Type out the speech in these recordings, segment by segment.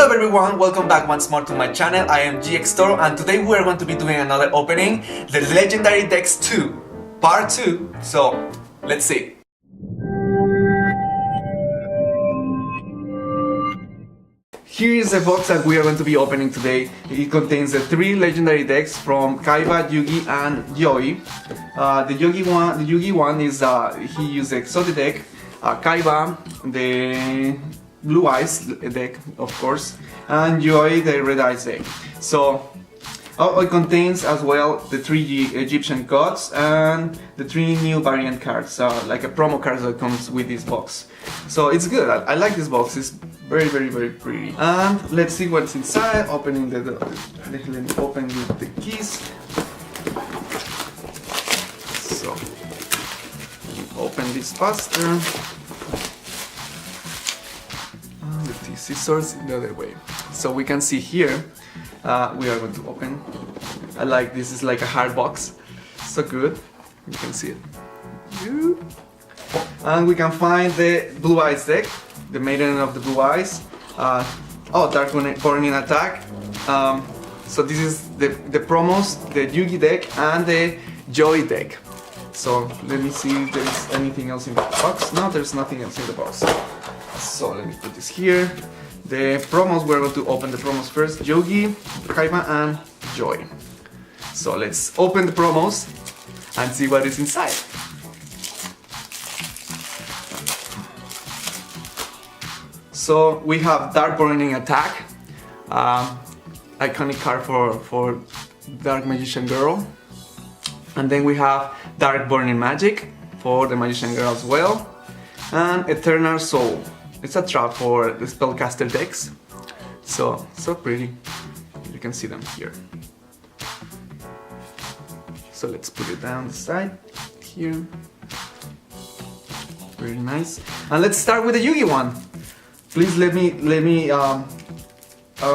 Hello everyone, welcome back once more to my channel. I am GX Toro and today we are going to be doing another opening, the Legendary Decks 2, Part 2. So, let's see. Here is the box that we are going to be opening today. It contains the 3 legendary decks from Kaiba, Yugi and Joey. The Yugi one is he used the Exotic deck, Kaiba the Blue Eyes deck, of course, and Joey the Red Eyes deck. So it contains as well the 3 Egyptian gods and the 3 new variant cards, like a promo card that comes with this box. So it's good. I like this box. It's very pretty. And let's see what's inside. Opening let me open the keys. So open this faster. With the scissors the other way. So we can see here. We are going to open. I like this. Is like a hard box. So good. You can see it. And we can find the Blue Eyes deck, the Maiden of the Blue Eyes. Dark Burning Attack. So this is the promos, the Yugi deck and the Joey deck. So let me see if there's anything else in the box. No, there's nothing else in the box. So let me put this here. The promos, we're going to open the promos first. Yugi, Kaiba and Joey. So let's open the promos and see what is inside. So we have Dark Burning Attack, iconic card for Dark Magician Girl. And then we have Dark Burning Magic for the Magician Girl as well. And Eternal Soul. It's a trap for the spellcaster decks. So pretty. You can see them here. So let's put it down the side here. Very nice. And let's start with the Yugi one. Please let me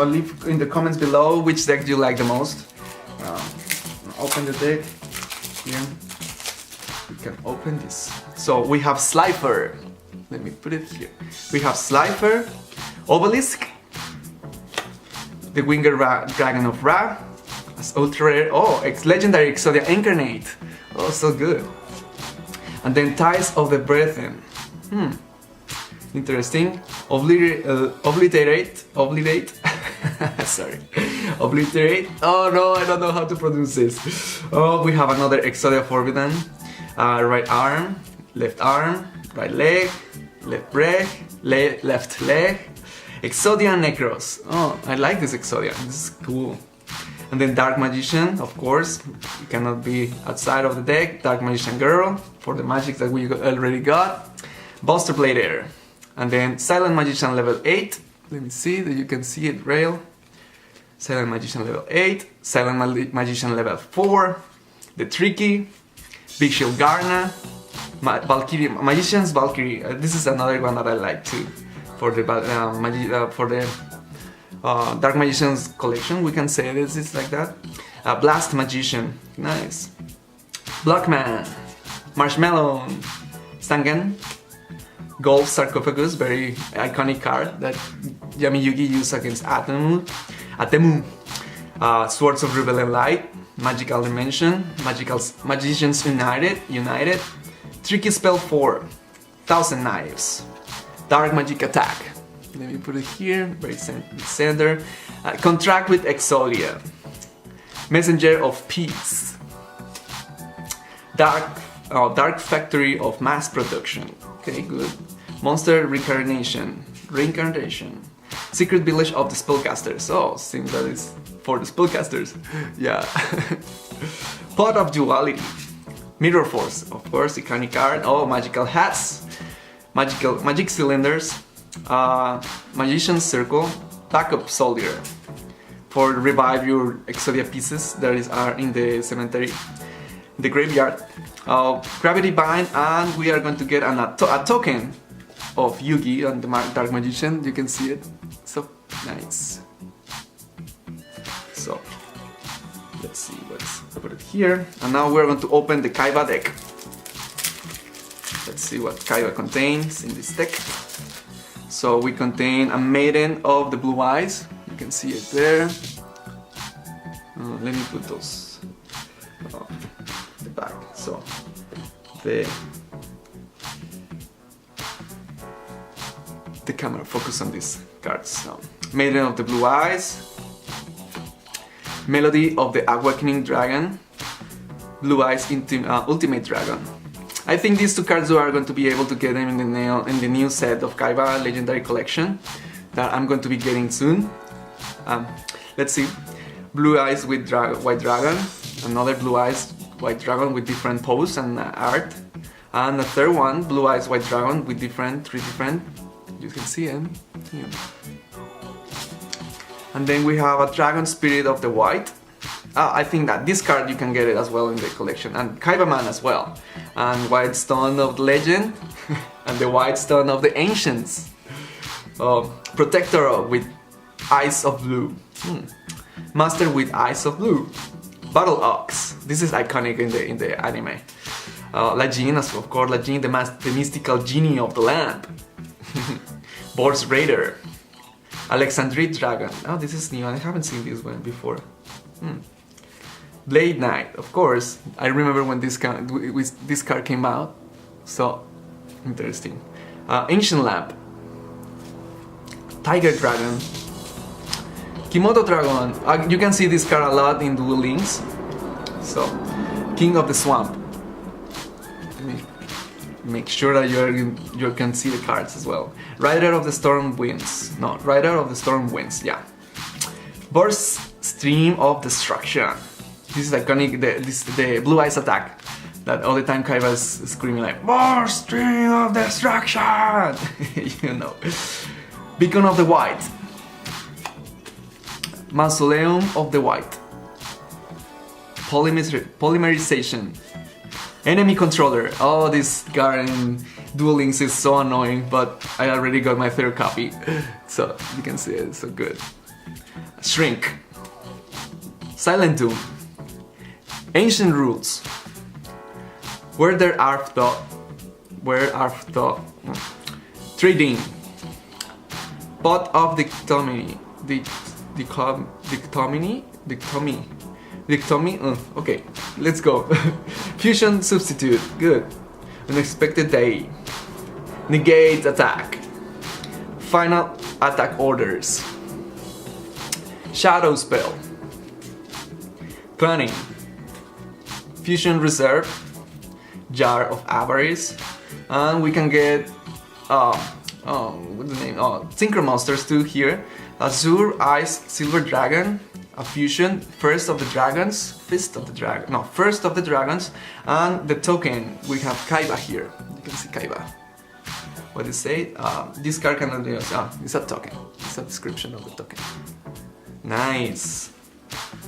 leave in the comments below which deck you like the most. Open the deck here. We can open this. So we have Slifer. Let me put it here. We have Slifer, Obelisk, the Winged Dragon of Ra, as ultra rare. Oh, legendary Exodia Incarnate. Oh, so good. And then Ties of the Brethren. Interesting. Obliterate. Sorry. Obliterate. Oh no, I don't know how to pronounce this. Oh, we have another Exodia Forbidden. Right arm, left arm, right leg, left leg, left leg. Exodia Necros. Oh, I like this Exodia. This is cool. And then Dark Magician, of course. You cannot be outside of the deck. Dark Magician Girl for the magic that we already got. Buster Blader. And then Silent Magician level 8. Let me see that you can see it, Rail. Silent Magician level 8. Silent Magician level 4. The Tricky. Big Shield Garna. Valkyrie, Magician's Valkyrie. This is another one that I like too. For the Dark Magician's collection, we can say this is like that. Blast Magician. Nice. Blockman. Marshmallow. Stangen. Gold Sarcophagus, very iconic card that Yami Yugi used against Atemu. Swords of Rebellion Light, Magical Dimension, Magicians United, Tricky Spell 4, 1000 Knives, Dark Magic Attack. Let me put it here, very center. Contract with Exodia, Messenger of Peace, Dark Factory of Mass Production. Okay, good. Monster Reincarnation. Secret Village of the Spellcasters. Oh, seems that is for the Spellcasters. Yeah. Pot of Duality. Mirror Force, of course, iconic card. Oh, Magical Hats. Magic Cylinders. Magician's Circle. Backup Soldier. For revive your Exodia pieces that are in the cemetery. The graveyard. Gravity Bind, and we are going to get a token of Yugi and the Dark Magician. You can see it. So nice. So let's see what's put it here. And now we're going to open the Kaiba deck. Let's see what Kaiba contains in this deck. So we contain a Maiden of the Blue Eyes. You can see it there. Let me put those the back. So the camera focus on these cards. So, Maiden of the Blue Eyes, Melody of the Awakening Dragon, Blue Eyes Ultimate Dragon. I think these two cards are going to be able to get them in the new set of Kaiba Legendary Collection that I'm going to be getting soon. Let's see. Blue Eyes with White Dragon, another Blue Eyes White Dragon with different pose and art, and the third one, Blue Eyes White Dragon with three different. You can see them. Yeah. And then we have a Dragon Spirit of the White. I think that this card you can get it as well in the collection, and Kaiba Man as well, and White Stone of the Legend, and the White Stone of the Ancients. Protector with Eyes of Blue. Master with Eyes of Blue. Battle Ox. This is iconic in the anime. Lajin, of course, Lajin, the mystical genie of the lamp. Boar's Raider. Alexandrite Dragon. Oh, this is new. I haven't seen this one before. Blade Knight, of course. I remember when this card came out. So interesting. Ancient Lamp. Tiger Dragon. Kimoto Dragon. You can see this card a lot in Duel Links. So, King of the Swamp. Let me make sure that you can see the cards as well. Rider of the Storm Winds. No, Rider of the Storm Winds. Yeah. Burst Stream of Destruction. This is iconic. The Blue Eyes attack. That all the time Kaiba is screaming like Burst Stream of Destruction. You know. Beacon of the White. Mausoleum of the White. Polymerization. Enemy Controller. Oh, this card in Duel Links is so annoying, but I already got my third copy, so you can see it's so good. Shrink. Silent Doom. Ancient Rules. Where there are thought. Trading. Pot of Dictomy. Dictomy? Okay, let's go. Fusion Substitute, good. Unexpected Day. Negate Attack. Final Attack Orders. Shadow Spell. Cunning. Fusion Reserve. Jar of Avarice. And we can get what's the name? Synchro Monsters too here. Azure Eyes Silver Dragon. A fusion, First of the Dragons, First of the Dragons, and the token, we have Kaiba here. You can see Kaiba. What does it say? This card cannot be used. It's a token. It's a description of the token. Nice.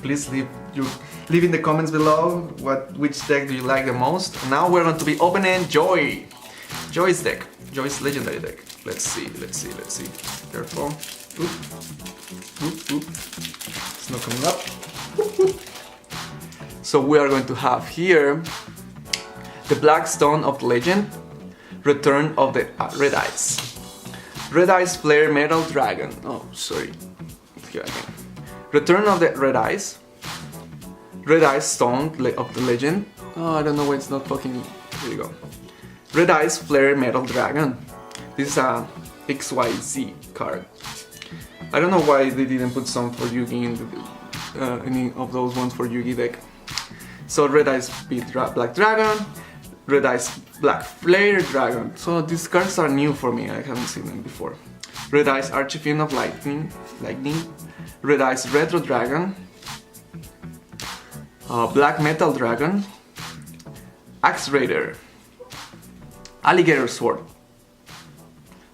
Please leave in the comments below which deck do you like the most. Now we're going to be opening Joey's deck. Joey's legendary deck. Let's see. Careful. Oop. It's not coming up. So we are going to have here the Black Stone of Legend, Return of the Red Eyes. Red Eyes Flare Metal Dragon. Oh, sorry. Here again. Return of the Red Eyes. Red Eyes Stone of the Legend. Oh, I don't know why it's not fucking. Here you go. Red Eyes Flare Metal Dragon. This is a XYZ card. I don't know why they didn't put some for Yugi in any of those ones for Yugi deck. So Red Eyes Black Dragon, Red Eyes Black Flare Dragon. So these cards are new for me, I haven't seen them before. Red Eyes Archfiend of Lightning, Red Eyes Retro Dragon, Black Metal Dragon, Axe Raider, Alligator Sword.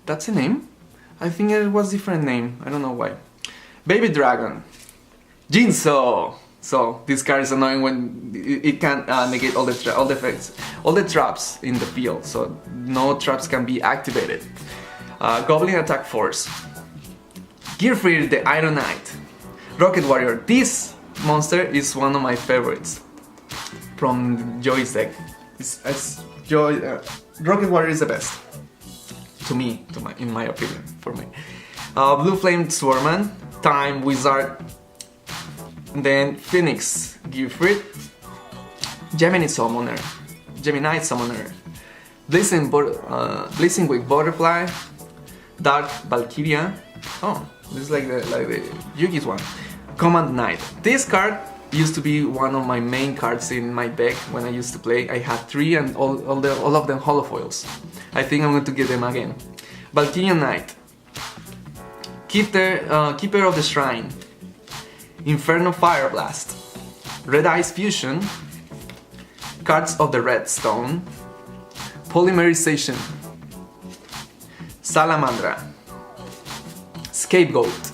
That's the name? I think it was different name, I don't know why. Baby Dragon, Jinso. So this card is annoying when it can negate all the effects, all the traps in the field, so no traps can be activated. Goblin Attack Force, Gearfried the Iron Knight, Rocket Warrior. This monster is one of my favorites from Joey's deck. Rocket Warrior is the best. in my opinion, for me. Blue Flame Swordman, Time Wizard, then Phoenix Gifrit, Gemini Summoner, Blazing Wing Butterfly, Dark Valkyria. Oh, this is like the Yugi's one. Command Knight. This card used to be one of my main cards in my deck when I used to play. I had 3 and all of them holofoils. I think I'm going to get them again. Valkyrian Knight, Keeper of the Shrine, Inferno Fire Blast, Red Eyes Fusion, Cards of the Red Stone, Polymerization, Salamandra, Scapegoat,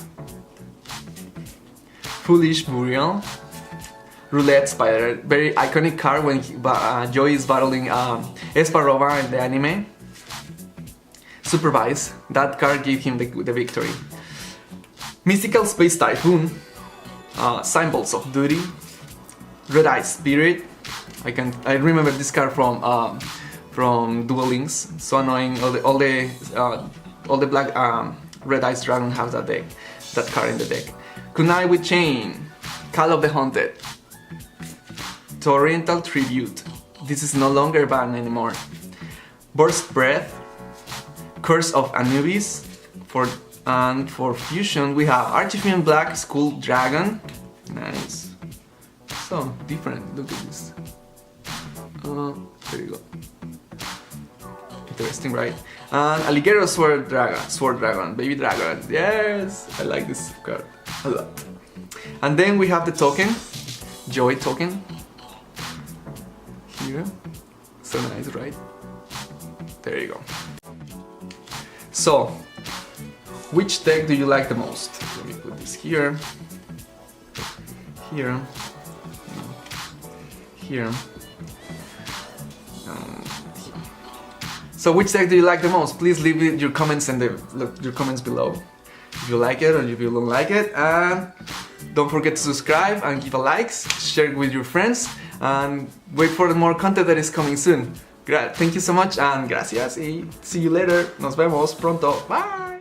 Foolish Burial, Roulette Spider, very iconic card when Joey is battling Esparova in the anime. Supervise, that card gave him the victory. Mystical Space Typhoon, Symbols of Duty, Red Eye Spirit. I remember this card from Duel Links. So annoying. All the black Red Eyes Dragon has that card in the deck. Kunai with Chain, Call of the Haunted, Torrential Tribute. This is no longer banned anymore. Burst Breath, Curse of Anubis. For fusion we have Artifian Black Skull Dragon. Nice. So different. Look at this. There you go. Interesting, right? And Alligator Sword Dragon, Baby Dragon. Yes, I like this card a lot. And then we have the token, Joey token. Here. So nice, right? There you go. So, which deck do you like the most? Let me put this here. Here. Here. So which deck do you like the most? Please leave your comments your comments below. If you like it or if you don't like it, and don't forget to subscribe and give a like, share it with your friends, and wait for the more content that is coming soon. Thank you so much and gracias y see you later. Nos vemos pronto. Bye.